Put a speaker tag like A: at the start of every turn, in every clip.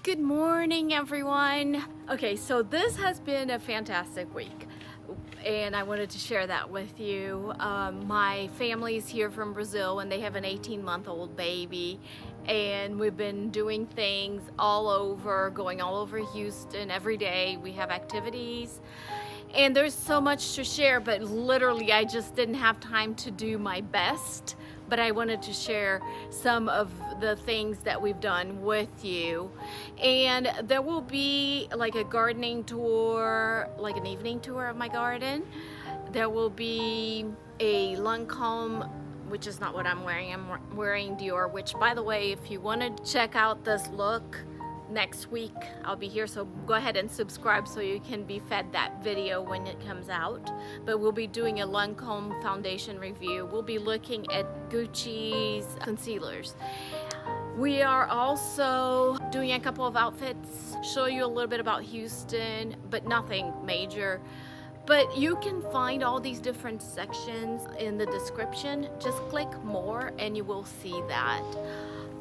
A: Good morning, everyone. Okay, so this has been a fantastic week and I wanted to share that with you. My family's here from Brazil and they have an 18-month-old baby, and we've been doing things all over, going all over Houston every day. We have activities and there's so much to share, but literally I just didn't have time to do my best. But I wanted to share some of the things that we've done with you. And there will be like a gardening tour, like an evening tour of my garden. There will be a Lancome, which is not what I'm wearing. I'm wearing Dior, which, by the way, if you want to check out this look, next week I'll be here, so go ahead and subscribe so you can be fed that video when it comes out. But we'll be doing a Lancome foundation review. We'll be looking at Gucci's concealers. We are also doing a couple of outfits, show you a little bit about Houston, but nothing major. But you can find all these different sections in the description. Just click more and you will see that.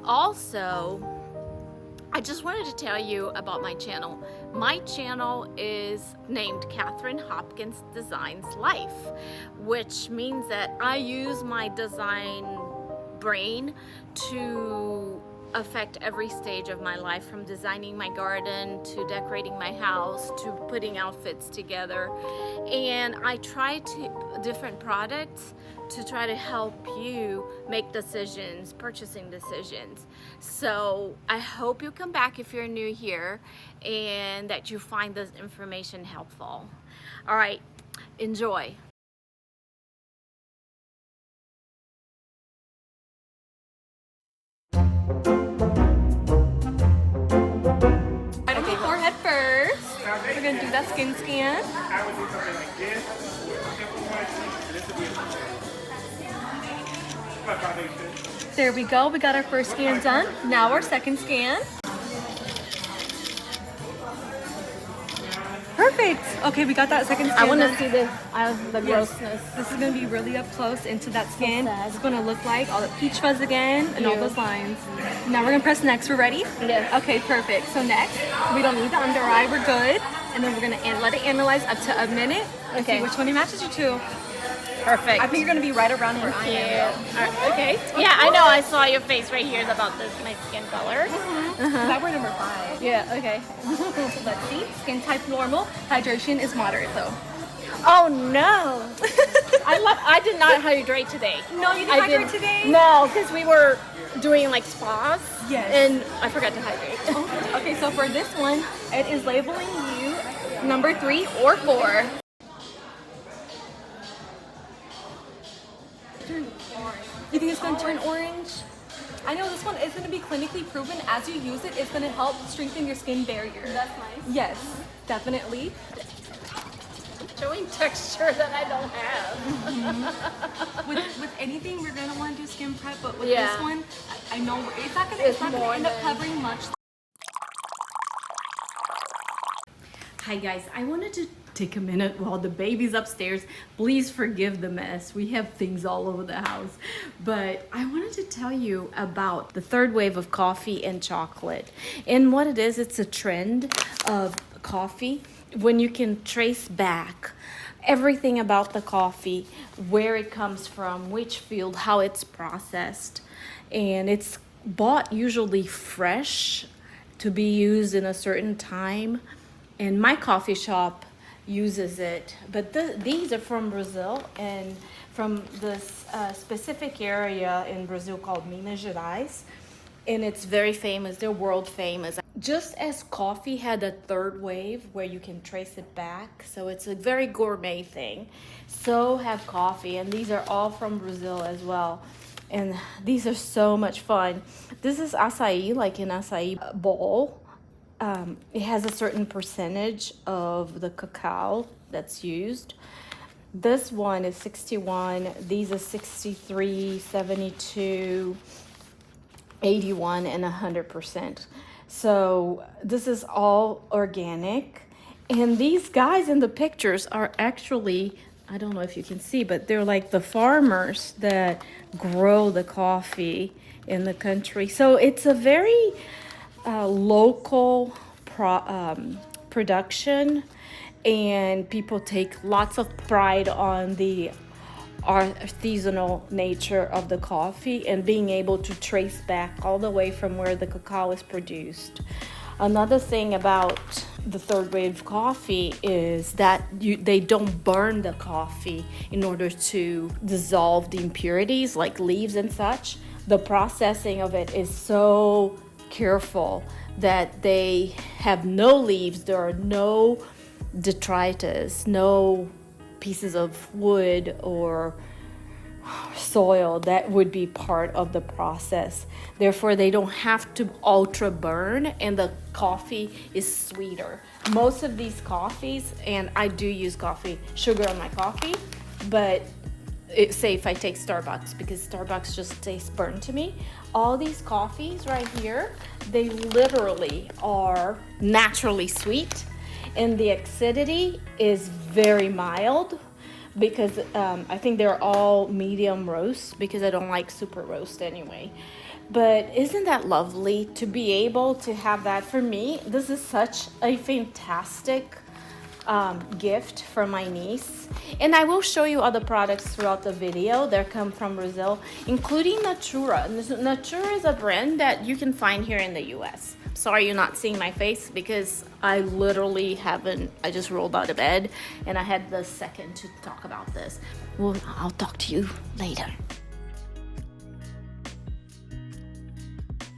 A: Also, I just wanted to tell you about my channel. My channel is named Catherine Hopkins Designs Life, which means that I use my design brain to affect every stage of my life, from designing my garden to decorating my house to putting outfits together. And I try to different products to try to help you make decisions, purchasing decisions. So I hope you come back if you're new here and that you find this information helpful. All right, enjoy.
B: Okay, forehead first. We're gonna do that skin scan.
C: I would do something like this, simple one, and this would be my foundation.
B: There we go. We got our first scan done. Now our second scan. Perfect. Okay, we got that second scan.
A: I want to
B: done.
A: see the grossness.
B: This is gonna be really up close into that skin. It's gonna look like all the peach fuzz again and all those lines. Now we're gonna press next. We're ready?
A: Yes.
B: Okay, perfect. So next, we don't need the under eye. We're good. And then we're gonna let it analyze up to a minute. And see which one it matches you to.
A: Perfect.
B: I think you're gonna be right around where I am.
A: Okay. Yeah, I know. I saw your face right here about this, my skin color.
B: That we're number 5.
A: Yeah. Okay.
B: Let's see. Skin type normal. Hydration is moderate though.
A: Oh no! I did not hydrate today.
B: No, you didn't hydrate today?
A: No, because we were doing like spas.
B: Yes.
A: And I forgot to hydrate.
B: Okay, so for this one, it is labeling you number 3 or 4. You think it's going to turn orange? I know this one is going to be clinically proven. As you use it, it's going to help strengthen your skin barrier.
A: That's nice.
B: Yes, definitely.
A: Showing texture that I don't have.
B: With anything, we're going to want to do skin prep, but with
A: Yeah.
B: this one, I know it's not going
A: It's
B: to
A: more
B: end up
A: than-
B: covering much.
A: Hi guys, I wanted to take a minute while the baby's upstairs. Please forgive the mess. We have things all over the house. But I wanted to tell you about the third wave of coffee and chocolate. And what it is, it's a trend of coffee when you can trace back everything about the coffee, where it comes from, which field, how it's processed. And it's bought usually fresh to be used in a certain time. And my coffee shop uses it, but these are from Brazil and from this specific area in Brazil called Minas Gerais, and it's very famous. They're world famous. Just as coffee had a third wave where you can trace it back, so it's a very gourmet thing, so have coffee, and these are all from Brazil as well. And these are so much fun. This is acai, like an acai bowl. It has a certain percentage of the cacao that's used. This one is 61, these are 63, 72, 81, and 100%. So this is all organic. And these guys in the pictures are actually, I don't know if you can see, but they're like the farmers that grow the coffee in the country. So it's a very local production, and people take lots of pride on the artisanal nature of the coffee and being able to trace back all the way from where the cacao is produced. Another thing about the third wave coffee is that they don't burn the coffee in order to dissolve the impurities like leaves and such. The processing of it is so careful that they have no leaves, there are no detritus, no pieces of wood or soil that would be part of the process. Therefore, they don't have to ultra burn, and the coffee is sweeter. Most of these coffees, and I do use coffee sugar on my coffee, but say if I take Starbucks, because Starbucks just tastes burnt to me. All these coffees right here, they literally are naturally sweet, and the acidity is very mild, because I think they're all medium roast, because I don't like super roast anyway. But isn't that lovely to be able to have that? For me, this is such a fantastic gift from my niece. And I will show you other products throughout the video that come from Brazil, including Natura. Natura is a brand that you can find here in the US. Sorry you're not seeing my face, because I literally haven't, I just rolled out of bed and I had the second to talk about this. Well, I'll talk to you later.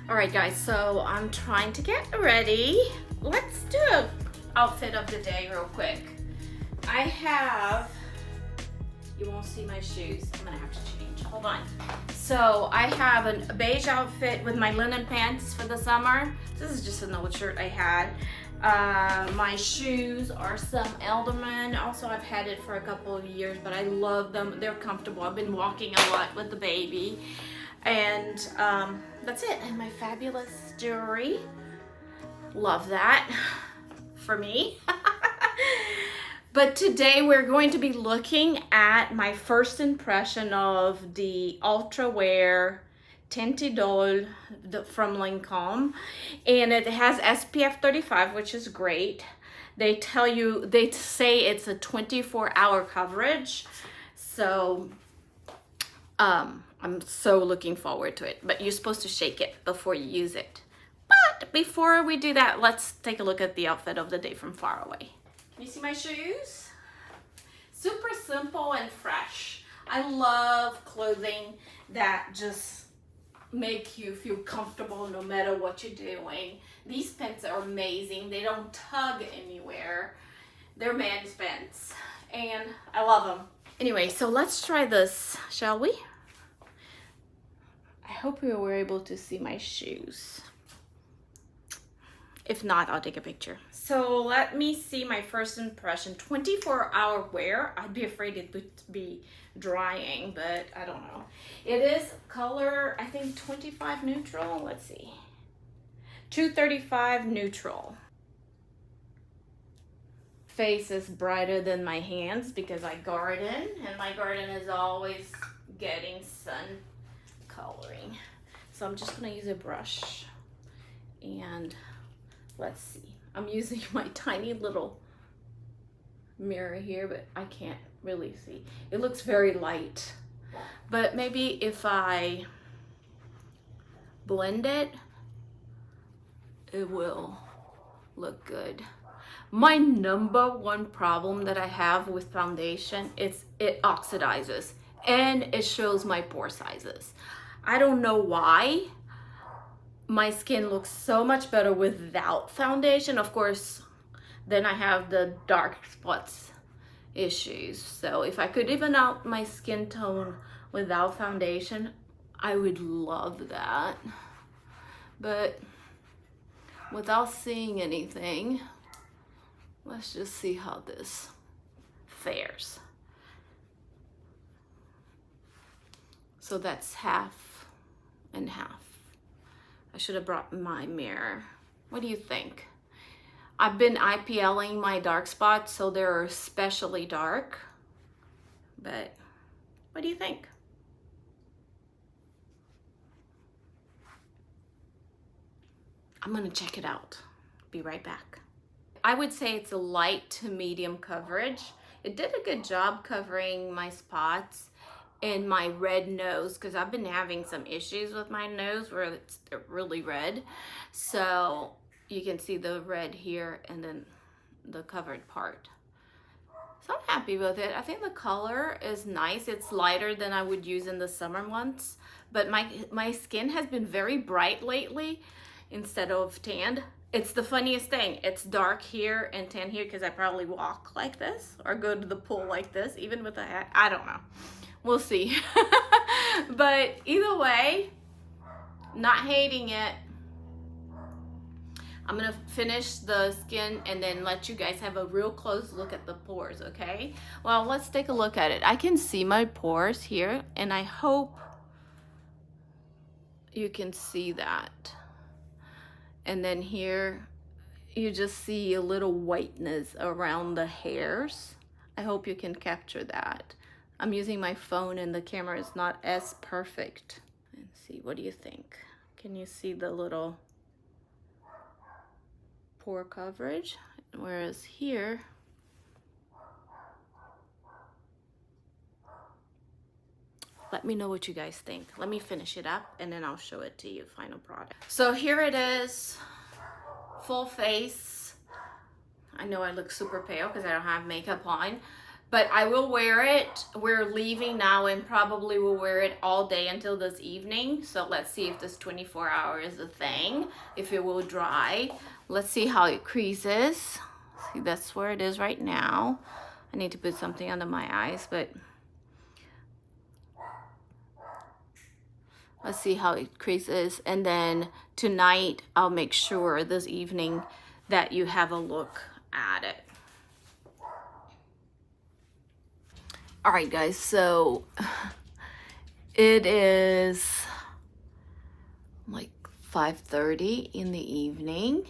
A: All right guys, so I'm trying to get ready. Let's do a outfit of the day real quick. I have, you won't see my shoes, I'm gonna have to change, hold on. So I have a beige outfit with my linen pants for the summer. This is just an old shirt I had. My shoes are some Elderman. Also, I've had it for a couple of years, but I love them. They're comfortable. I've been walking a lot with the baby. And that's it. And my fabulous jewelry. Love that for me. But today we're going to be looking at my first impression of the Ultra Wear Indulge from Lancome, and it has SPF 35, which is great. They say it's a 24-hour coverage, so I'm so looking forward to it. But you're supposed to shake it before you use it. But before we do that, let's take a look at the outfit of the day from far away. Can you see my shoes? Super simple and fresh. I love clothing that just make you feel comfortable no matter what you're doing. These pants are amazing. They don't tug anywhere. They're men's pants and I love them. Anyway, so let's try this, shall we? I hope you were able to see my shoes. If not, I'll take a picture. So let me see my first impression. 24-hour wear. I'd be afraid it would be drying, but I don't know. It is color, I think 25 neutral. Let's see. 235 neutral. Face is brighter than my hands because I garden, and my garden is always getting sun coloring. So I'm just gonna use a brush and let's see. I'm using my tiny little mirror here, but I can't really see. It looks very light, but maybe if I blend it, it will look good. My number one problem that I have with foundation is it oxidizes and it shows my pore sizes. I don't know why. My skin looks so much better without foundation. Of course, then I have the dark spots issues. So if I could even out my skin tone without foundation, I would love that. But without seeing anything, let's just see how this fares. So that's half and half. I should have brought my mirror. What do you think? I've been IPLing my dark spots, so they're especially dark. But what do you think? I'm gonna check it out. Be right back. I would say it's a light to medium coverage. It did a good job covering my spots and my red nose, because I've been having some issues with my nose where it's really red. So you can see the red here and then the covered part. So I'm happy with it. I think the color is nice. It's lighter than I would use in the summer months, but my skin has been very bright lately instead of tanned. It's the funniest thing. It's dark here and tan here because I probably walk like this or go to the pool like this, even with a hat. I don't know. We'll see. But either way, not hating it. I'm gonna finish the skin and then let you guys have a real close look at the pores, okay? Well, let's take a look at it. I can see my pores here, and I hope you can see that. And then here, you just see a little whiteness around the hairs. I hope you can capture that. I'm using my phone and the camera is not as perfect. Let's see, what do you think? Can you see the little pore coverage? Whereas here, let me know what you guys think. Let me finish it up and then I'll show it to you, final product. So here it is, full face. I know I look super pale because I don't have makeup on, but I will wear it. We're leaving now and probably will wear it all day until this evening. So let's see if this 24 hours is a thing, if it will dry. Let's see how it creases. See, that's where it is right now. I need to put something under my eyes, but let's see how it creases. And then tonight, I'll make sure this evening that you have a look at it. All right, guys, so it is like 5:30 in the evening.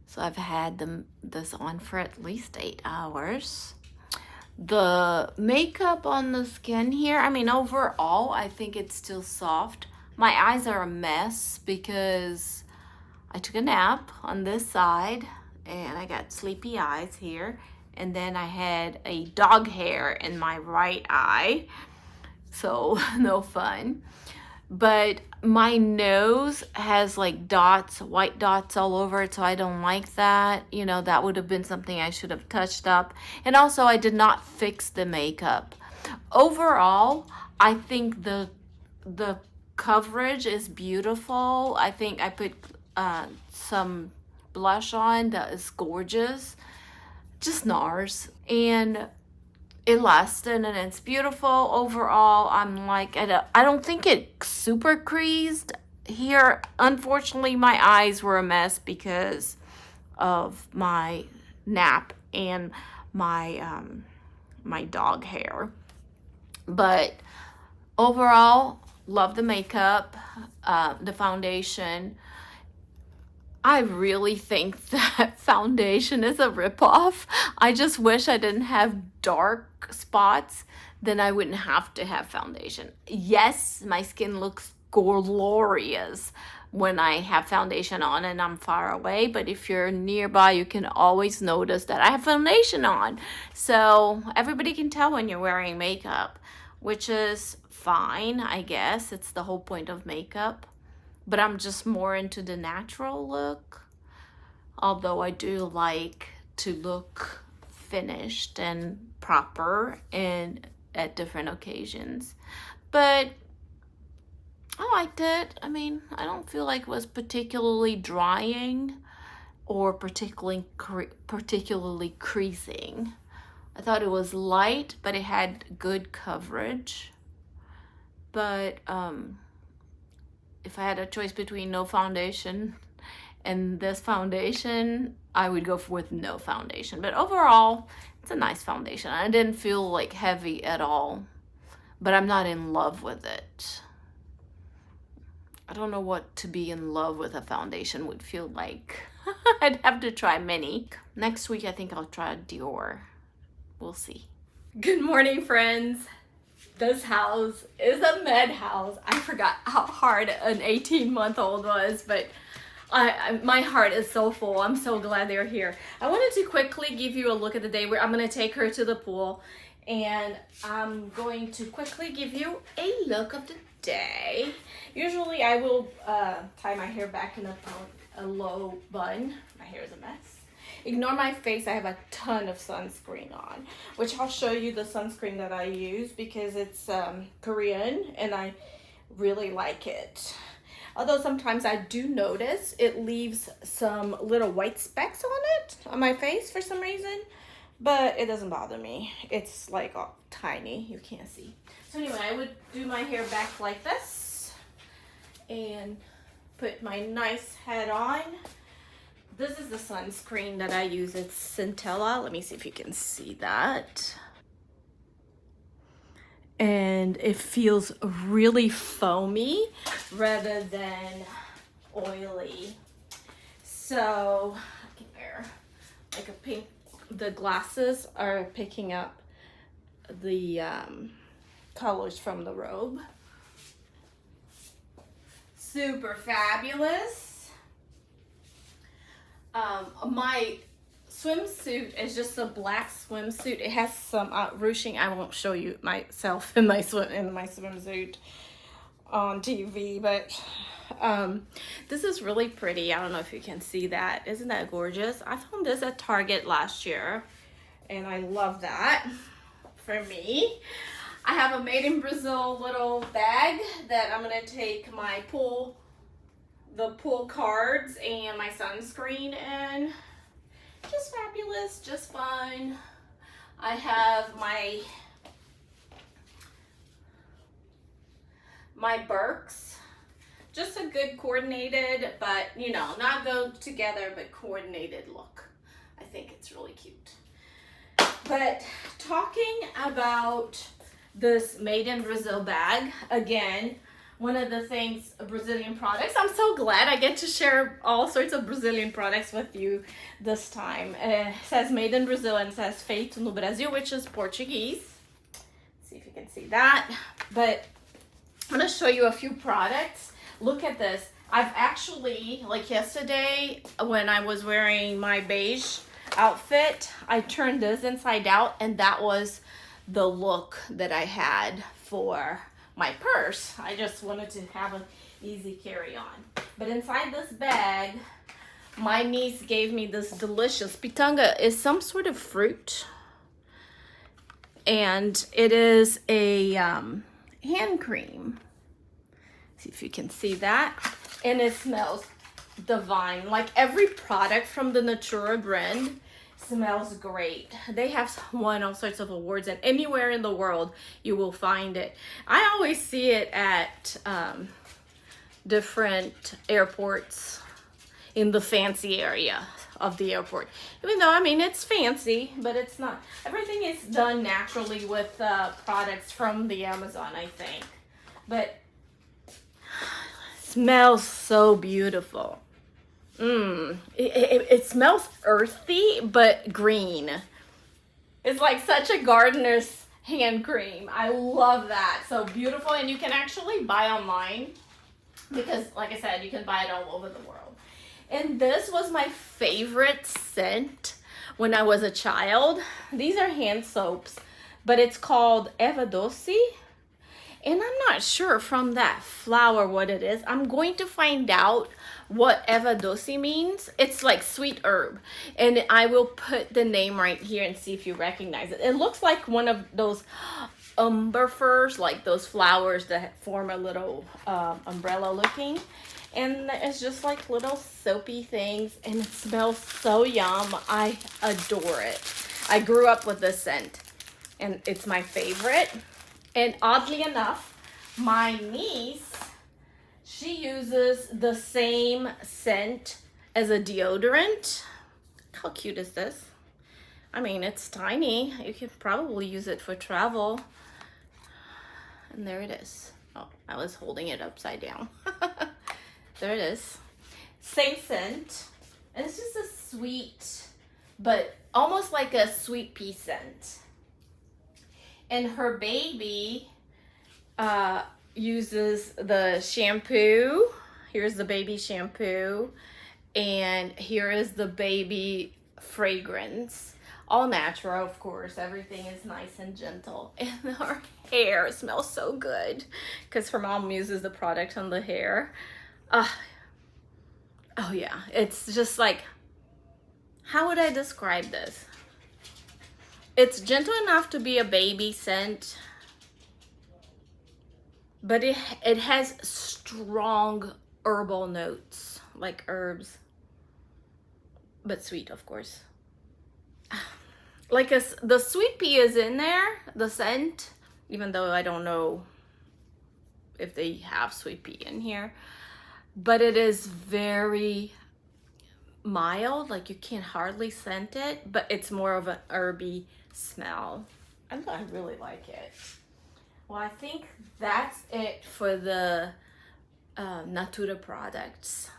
A: So I've had this on for at least 8 hours. The makeup on the skin here, I mean, overall, I think it's still soft. My eyes are a mess because I took a nap on this side and I got sleepy eyes here. And then I had a dog hair in my right eye. So no fun. But my nose has like dots, white dots all over it, so I don't like that. You know, that would have been something I should have touched up. And also, I did not fix the makeup. Overall, I think the coverage is beautiful. I think I put some blush on that is gorgeous. Just NARS. And it lasted and it's beautiful overall. I'm like, I don't think it super creased here. Unfortunately, my eyes were a mess because of my nap and my my dog hair. But overall, love the makeup, the foundation. I really think that foundation is a ripoff. I just wish I didn't have dark spots, then I wouldn't have to have foundation. Yes, my skin looks glorious when I have foundation on and I'm far away, but if you're nearby, you can always notice that I have foundation on. So everybody can tell when you're wearing makeup, which is fine, I guess. It's the whole point of makeup. But I'm just more into the natural look, although I do like to look finished and proper and at different occasions. But I liked it. I mean, I don't feel like it was particularly drying or particularly creasing. I thought it was light, but it had good coverage. But if I had a choice between no foundation and this foundation, I would go with no foundation. But overall, it's a nice foundation. I didn't feel like heavy at all, but I'm not in love with it. I don't know what to be in love with a foundation would feel like. I'd have to try many. Next week, I think I'll try Dior. We'll see. Good morning, friends. This house is a madhouse. I forgot how hard an 18-month-old was, but My heart is so full. I'm so glad they're here. I wanted to quickly give you a look at the day where I'm going to take her to the pool, and I'm going to quickly give you a look of the day. Usually I will tie my hair back in a low bun. My hair is a mess. Ignore my face. I have a ton of sunscreen on, which I'll show you the sunscreen that I use because it's Korean and I really like it. Although sometimes I do notice it leaves some little white specks on it, on my face for some reason, but it doesn't bother me. It's like all tiny, you can't see. So anyway, I would do my hair back like this and put my nice hat on. This is the sunscreen that I use. It's Centella. Let me see if you can see that. And it feels really foamy rather than oily. So I can wear like a pink. The glasses are picking up the colors from the robe. Super fabulous. My swimsuit is just a black swimsuit. It has some ruching. I won't show you myself in my swimsuit on TV, but this is really pretty. I don't know if you can see that. Isn't that gorgeous? I found this at Target last year, and I love that for me. I have a Made in Brazil little bag that I'm gonna take my the pool cards and my sunscreen in. Just fabulous, just fun. I have my Birks. Just a good coordinated, but you know, not go together, but coordinated look. I think it's really cute. But talking about this Made in Brazil bag, again, one of the things, Brazilian products. I'm so glad I get to share all sorts of Brazilian products with you this time. It says Made in Brazil and it says Feito no Brasil, which is Portuguese. See if you can see that. But I'm gonna show you a few products. Look at this. I've actually, like yesterday, when I was wearing my beige outfit, I turned this inside out, and that was the look that I had for my purse. I just wanted to have an easy carry on. But inside this bag, my niece gave me this delicious pitanga. Is some sort of fruit, and it is a hand cream. See if you can see that. And it smells divine. Like every product from the Natura brand smells great. They have won all sorts of awards, and anywhere in the world you will find it. I always see it at different airports in the fancy area of the airport. Even though, I mean, it's fancy, but it's not. Everything is done naturally with products from the Amazon, I think. But it smells so beautiful. It smells earthy, but green. It's like such a gardener's hand cream. I love that. So beautiful. And you can actually buy online because, like I said, you can buy it all over the world. And this was my favorite scent when I was a child. These are hand soaps, but it's called Eva Doce. And I'm not sure from that flower what it is. I'm going to find out what Eva Doce means. It's like sweet herb. And I will put the name right here and see if you recognize it. It looks like one of those umber-furs, like those flowers that form a little umbrella looking. And it's just like little soapy things, and it smells so yum. I adore it. I grew up with this scent, and it's my favorite. And oddly enough, my niece, she uses the same scent as a deodorant. How cute is this? I mean, it's tiny. You could probably use it for travel. And there it is. Oh, I was holding it upside down. There it is. Same scent. And it's just a sweet, but almost like a sweet pea scent. And her baby uses the shampoo. Here's the baby shampoo. And here is the baby fragrance. All natural, of course. Everything is nice and gentle. And her hair smells so good because her mom uses the product on the hair. Oh yeah, it's just like, how would I describe this? It's gentle enough to be a baby scent, but it has strong herbal notes, like herbs, but sweet, of course. Like the sweet pea is in there, the scent, even though I don't know if they have sweet pea in here, but it is very mild, like you can hardly scent it, but it's more of an herby smell. I really like it. Well, I think that's it for the Natura products.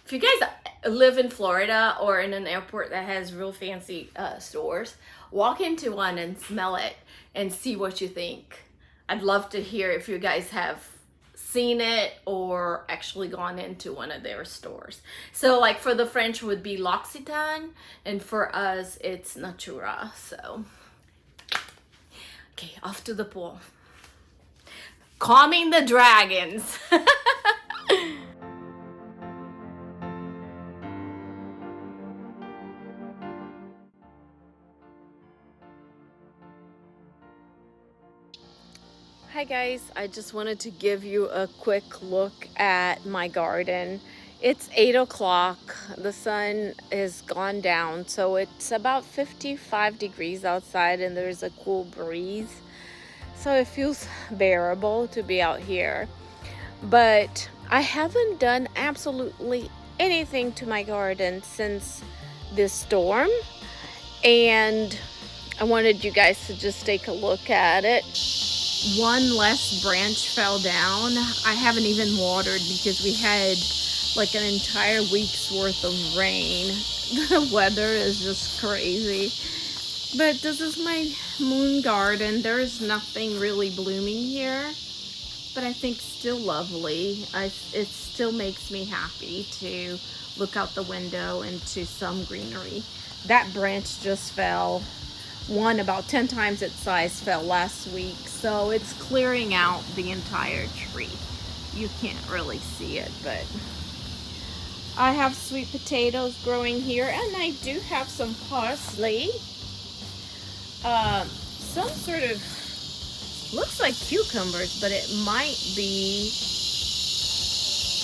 A: If you guys live in Florida or in an airport that has real fancy stores, walk into one and smell it and see what you think. I'd love to hear if you guys have seen it or actually gone into one of their stores. So like for the French would be L'Occitane, and for us it's Natura. So okay, off to the pool. Calming the dragons. Hi guys, I just wanted to give you a quick look at my garden. It's 8 o'clock, the sun has gone down, so it's about 55 degrees outside and there's a cool breeze. So it feels bearable to be out here. But I haven't done absolutely anything to my garden since this storm. And I wanted you guys to just take a look at it. One less branch fell down. I haven't even watered because we had like an entire week's worth of rain. The weather is just crazy. But this is my moon garden. There's nothing really blooming here, but I think still lovely. It still makes me happy to look out the window into some greenery. That branch just fell. One about 10 times its size fell last week, so it's clearing out the entire tree. You can't really see it, but I have sweet potatoes growing here, and I do have some parsley. Some sort of looks like cucumbers, but it might be,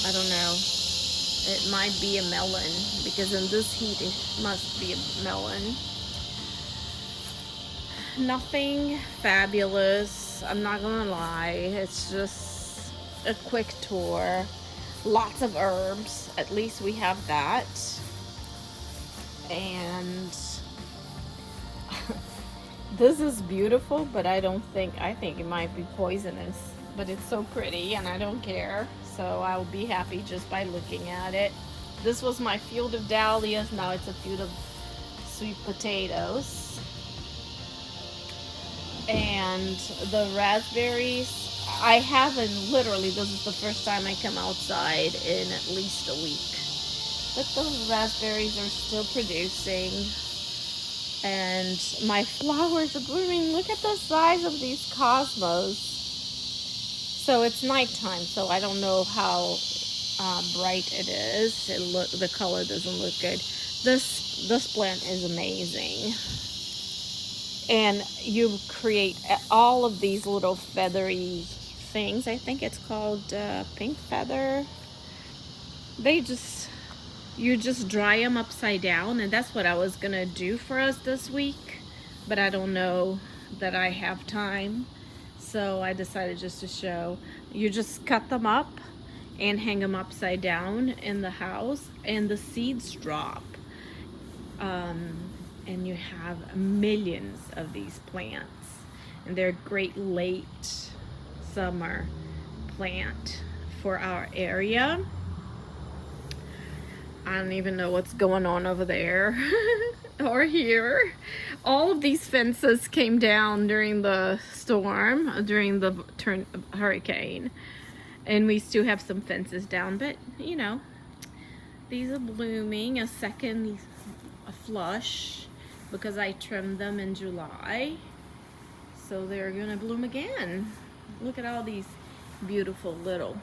A: I don't know, it might be a melon, because in this heat it must be a melon. Nothing fabulous, I'm not gonna lie. It's just a quick tour. Lots of herbs, at least we have that. And this is beautiful, but I think it might be poisonous, but it's so pretty and I don't care, so I'll be happy just by looking at it. This was my field of dahlias, now it's a field of sweet potatoes. And the raspberries, I haven't, literally, this is the first time I come outside in at least a week. But the raspberries are still producing. And my flowers are blooming. Look at the size of these cosmos. So it's nighttime, so I don't know how bright it is. The color doesn't look good. This plant is amazing. And you create all of these little feathery things. I think it's called pink feather. You just dry them upside down, and that's what I was gonna do for us this week, but I don't know that I have time, so I decided just to show. You just cut them up and hang them upside down in the house, and the seeds drop. And you have millions of these plants, and they're a great late summer plant for our area. I don't even know what's going on over there or here. All of these fences came down during the storm, during the hurricane, and we still have some fences down, but you know, these are blooming a second flush because I trimmed them in July. So they're gonna bloom again. Look at all these beautiful little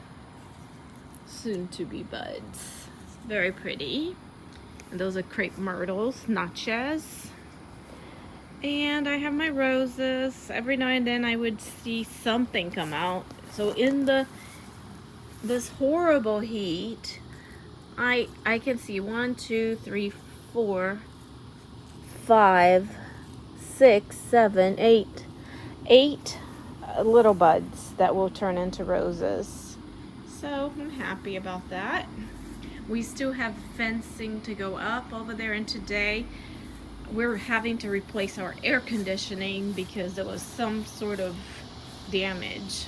A: soon-to-be buds. Very pretty. And those are crepe myrtles, nachas. And I have my roses. Every now and then I would see something come out. So in this horrible heat, I can see 1, 2, 3, 4, 5, 6, 7, 8 little buds that will turn into roses. So I'm happy about that. We still have fencing to go up over there, and today we're having to replace our air conditioning because there was some sort of damage.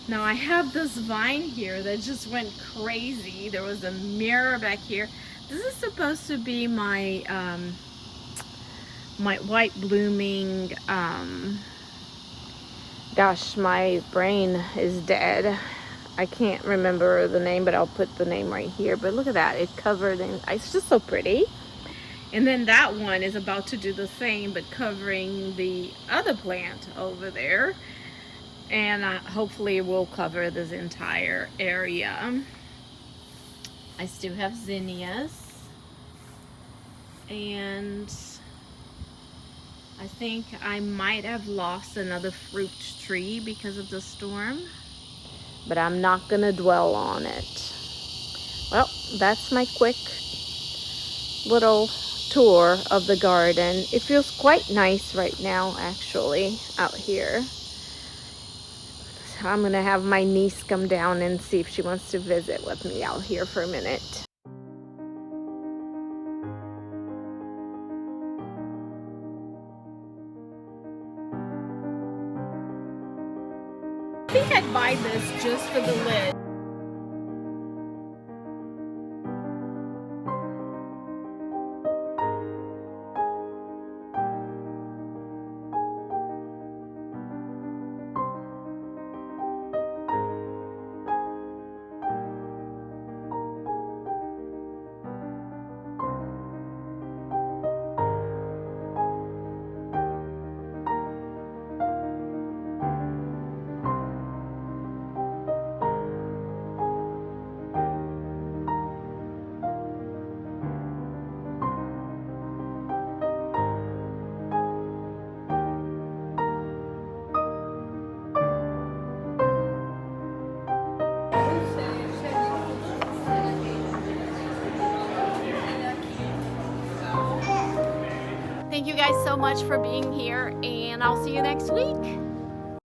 A: Now I have this vine here that just went crazy. There was a mirror back here. This is supposed to be my my white blooming, gosh, my brain is dead. I can't remember the name, but I'll put the name right here. But look at that, it covered in, it's just so pretty. And then that one is about to do the same, but covering the other plant over there. And hopefully it will cover this entire area. I still have zinnias. And I think I might have lost another fruit tree because of the storm. But I'm not gonna dwell on it. Well, that's my quick little tour of the garden. It feels quite nice right now, actually, out here. So I'm gonna have my niece come down and see if she wants to visit with me out here for a minute. I think I'd buy this just for the lid. Thank you guys so much for being here, and I'll see you next week.